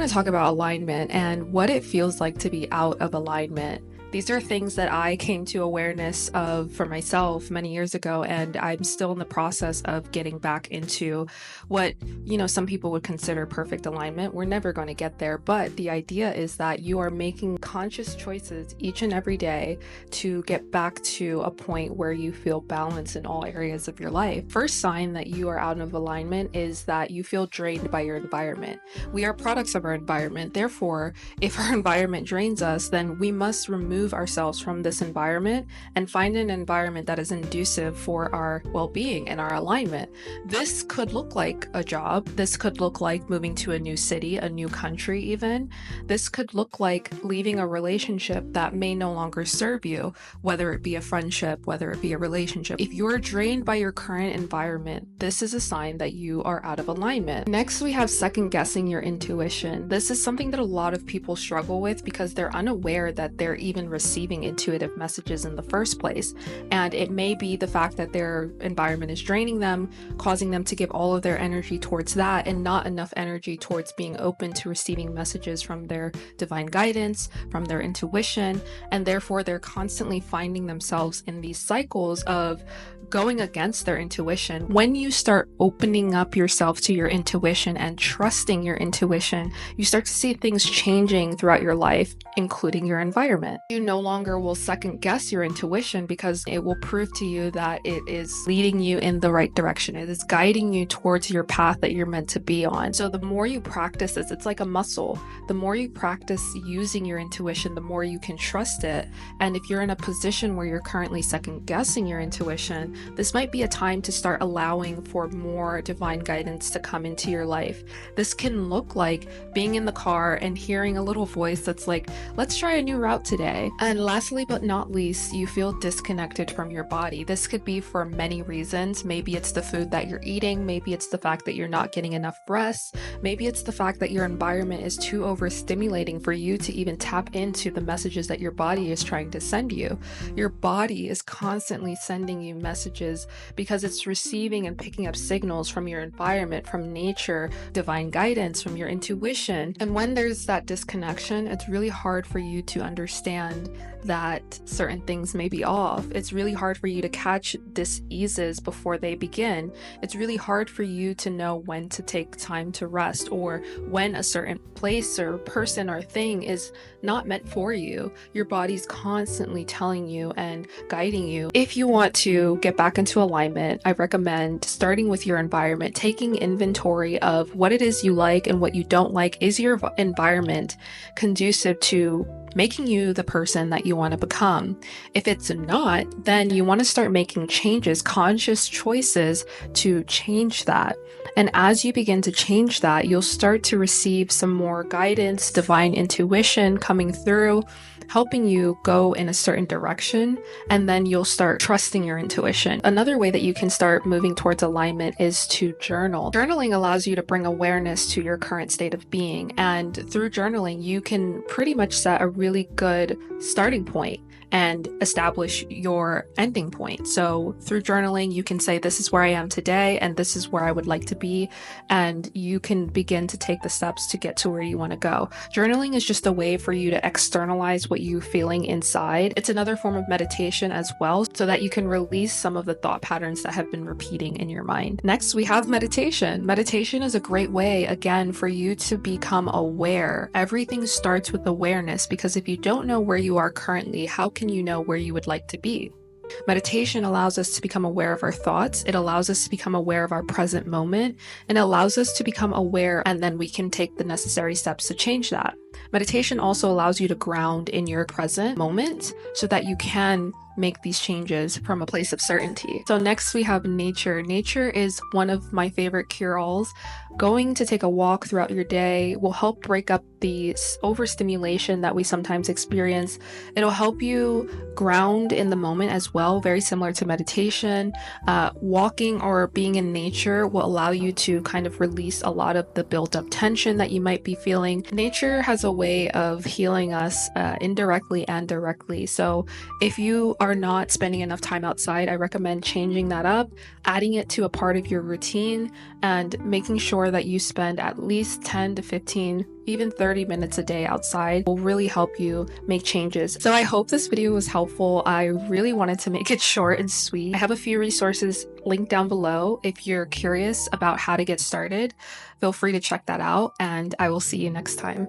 want to talk about alignment and what it feels like to be out of alignment. These are things that I came to awareness of for myself many years ago, and I'm still in the process of getting back into what, some people would consider perfect alignment. We're never going to get there, but the idea is that you are making conscious choices each and every day to get back to a point where you feel balance in all areas of your life. First sign that you are out of alignment is that you feel drained by your environment. We are products of our environment. Therefore, if our environment drains us, then we must remove ourselves from this environment and find an environment that is conducive for our well-being and our alignment. This could look like a job. This could look like moving to a new city, a new country even. This could look like leaving a relationship that may no longer serve you, whether it be a friendship, whether it be a relationship. If you're drained by your current environment, this is a sign that you are out of alignment. Next, we have second guessing your intuition. This is something that a lot of people struggle with because they're unaware that they're even receiving intuitive messages in the first place. And it may be the fact that their environment is draining them, causing them to give all of their energy towards that and not enough energy towards being open to receiving messages from their divine guidance, from their intuition, and therefore they're constantly finding themselves in these cycles of going against their intuition. When you start opening up yourself to your intuition and trusting your intuition, you start to see things changing throughout your life, including your environment. You no longer will second guess your intuition because it will prove to you that it is leading you in the right direction. It is guiding you towards your path that you're meant to be on. So the more you practice this, it's like a muscle. The more you practice using your intuition, the more you can trust it. And if you're in a position where you're currently second guessing your intuition, this might be a time to start allowing for more divine guidance to come into your life. This can look like being in the car and hearing a little voice that's like, let's try a new route today. And lastly, but not least, you feel disconnected from your body. This could be for many reasons. Maybe it's the food that you're eating. Maybe it's the fact that you're not getting enough rest. Maybe it's the fact that your environment is too overstimulating for you to even tap into the messages that your body is trying to send you. Your body is constantly sending you messages because it's receiving and picking up signals from your environment, from nature, divine guidance, from your intuition. And when there's that disconnection, it's really hard for you to understand that certain things may be off. It's really hard for you to catch dis-eases before they begin. It's really hard for you to know when to take time to rest or when a certain place or person or thing is not meant for you. Your body's constantly telling you and guiding you. If you want to get back into alignment, I recommend starting with your environment, taking inventory of what it is you like and what you don't like. Is your environment conducive to making you the person that you want to become? If it's not, then you want to start making changes, conscious choices to change that. And as you begin to change that, you'll start to receive some more guidance, divine intuition coming through, helping you go in a certain direction, and then you'll start trusting your intuition. Another way that you can start moving towards alignment is to journal. Journaling allows you to bring awareness to your current state of being, and through journaling, you can pretty much set a really good starting point and establish your ending point. So through journaling, you can say, this is where I am today, and this is where I would like to be, and you can begin to take the steps to get to where you want to go. Journaling is just a way for you to externalize what you're feeling inside. It's another form of meditation as well, so that you can release some of the thought patterns that have been repeating in your mind. Next, we have meditation. Meditation is a great way, again, for you to become aware. Everything starts with awareness, because if you don't know where you are currently, how can you know where you would like to be? Meditation allows us to become aware of our thoughts. It allows us to become aware of our present moment, and it allows us to become aware, and then we can take the necessary steps to change that. Meditation also allows you to ground in your present moment so that you can make these changes from a place of certainty. So next we have nature. Nature is one of my favorite cure-alls. Going to take a walk throughout your day will help break up the overstimulation that we sometimes experience. It'll help you ground in the moment as well, very similar to meditation. Walking or being in nature will allow you to kind of release a lot of the built-up tension that you might be feeling. Nature has a way of healing us indirectly and directly. So if you are not spending enough time outside, I recommend changing that up, adding it to a part of your routine, and making sure that you spend at least 10 to 15, even 30 minutes a day outside will really help you make changes. So I hope this video was helpful. I really wanted to make it short and sweet. I have a few resources linked down below. If you're curious about how to get started, feel free to check that out, and I will see you next time.